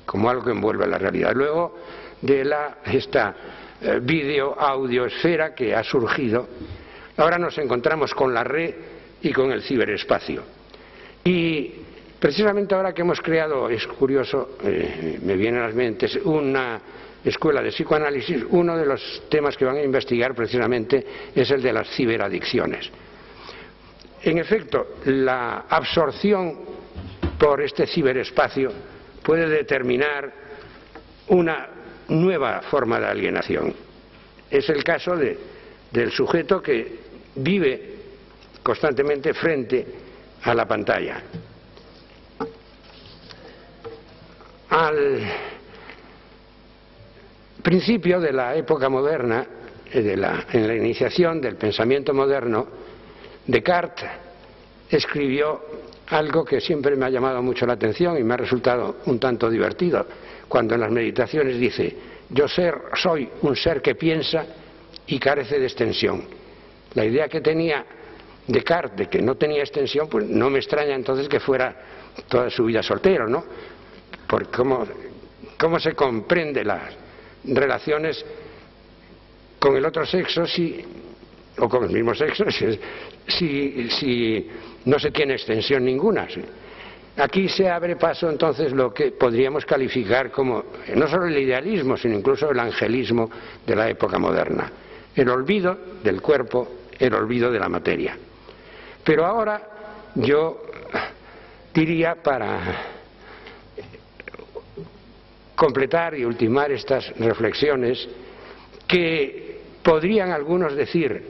como algo que envuelve la realidad, luego de esta vídeo-audioesfera que ha surgido. Ahora nos encontramos con la red y con el ciberespacio. Y precisamente ahora que hemos creado, es curioso, me viene a las mentes, una escuela de psicoanálisis, uno de los temas que van a investigar precisamente es el de las ciberadicciones. En efecto, la absorción por este ciberespacio puede determinar una nueva forma de alienación. Es el caso del sujeto que vive constantemente frente a la pantalla. Al principio de la época moderna, en la iniciación del pensamiento moderno, Descartes escribió algo que siempre me ha llamado mucho la atención y me ha resultado un tanto divertido, cuando en las meditaciones dice: yo soy un ser que piensa y carece de extensión. La idea que tenía Descartes de que no tenía extensión, pues no me extraña entonces que fuera toda su vida soltero, ¿no? Porque cómo se comprende las relaciones con el otro sexo o con el mismo sexo si no se tiene extensión ninguna. Aquí se abre paso entonces lo que podríamos calificar como no solo el idealismo, sino incluso el angelismo de la época moderna. El olvido del cuerpo, el olvido de la materia. Pero ahora yo diría, para completar y ultimar estas reflexiones, que podrían algunos decir: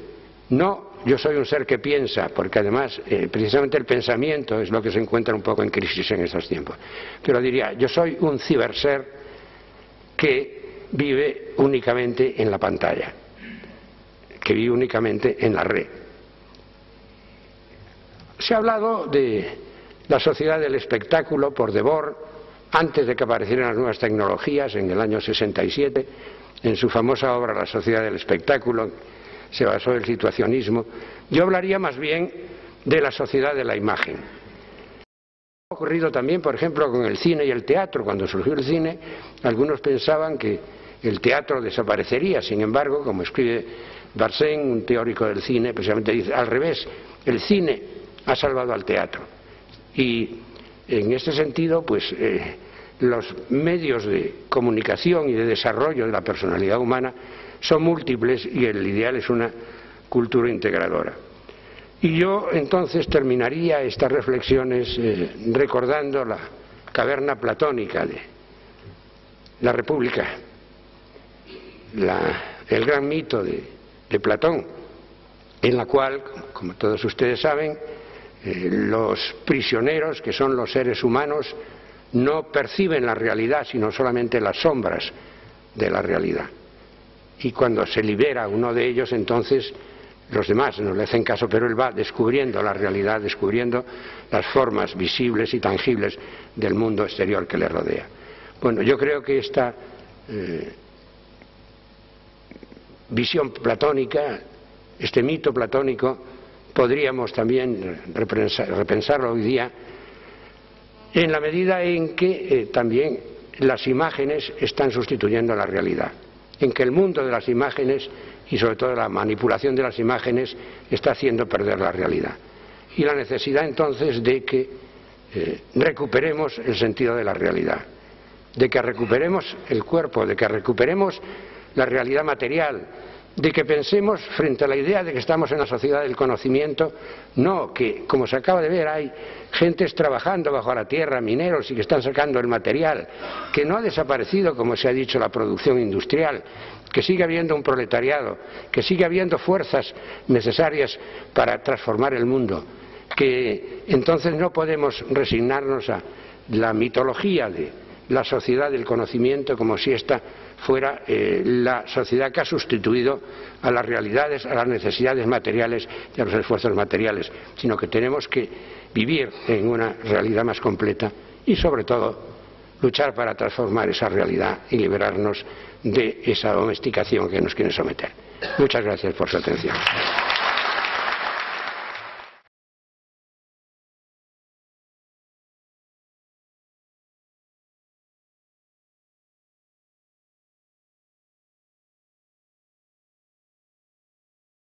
no, yo soy un ser que piensa, porque además precisamente el pensamiento es lo que se encuentra un poco en crisis en estos tiempos. Pero diría: yo soy un ciberser que vive únicamente en la pantalla, que vive únicamente en la red. Se ha hablado de la sociedad del espectáculo por Debord, antes de que aparecieran las nuevas tecnologías, en el año 67, en su famosa obra La sociedad del espectáculo, se basó en el situacionismo. Yo hablaría más bien de la sociedad de la imagen. Ha ocurrido también, por ejemplo, con el cine y el teatro. Cuando surgió el cine, algunos pensaban que el teatro desaparecería. Sin embargo, como escribe Barcén, un teórico del cine, precisamente dice: al revés, el cine ha salvado al teatro. Y en este sentido, pues los medios de comunicación y de desarrollo de la personalidad humana son múltiples, y el ideal es una cultura integradora. Y yo entonces terminaría estas reflexiones recordando la caverna platónica de la República, el gran mito de Platón, en la cual, como todos ustedes saben, los prisioneros, que son los seres humanos, no perciben la realidad, sino solamente las sombras de la realidad. Y cuando se libera uno de ellos, entonces los demás no le hacen caso, pero él va descubriendo la realidad, descubriendo las formas visibles y tangibles del mundo exterior que le rodea. Bueno, yo creo que esta visión platónica, este mito platónico, podríamos también repensarlo hoy día, en la medida en que también las imágenes están sustituyendo la realidad, en que el mundo de las imágenes y sobre todo la manipulación de las imágenes está haciendo perder la realidad. Y la necesidad entonces de que recuperemos el sentido de la realidad, de que recuperemos el cuerpo, de que recuperemos la realidad material, de que pensemos frente a la idea de que estamos en la sociedad del conocimiento, no, que como se acaba de ver hay gentes trabajando bajo la tierra, mineros y que están sacando el material, que no ha desaparecido, como se ha dicho, la producción industrial, que sigue habiendo un proletariado, que sigue habiendo fuerzas necesarias para transformar el mundo, que entonces no podemos resignarnos a la mitología de la sociedad del conocimiento como si esta fuera la sociedad que ha sustituido a las realidades, a las necesidades materiales y a los esfuerzos materiales, sino que tenemos que vivir en una realidad más completa y sobre todo luchar para transformar esa realidad y liberarnos de esa domesticación que nos quieren someter. Muchas gracias por su atención.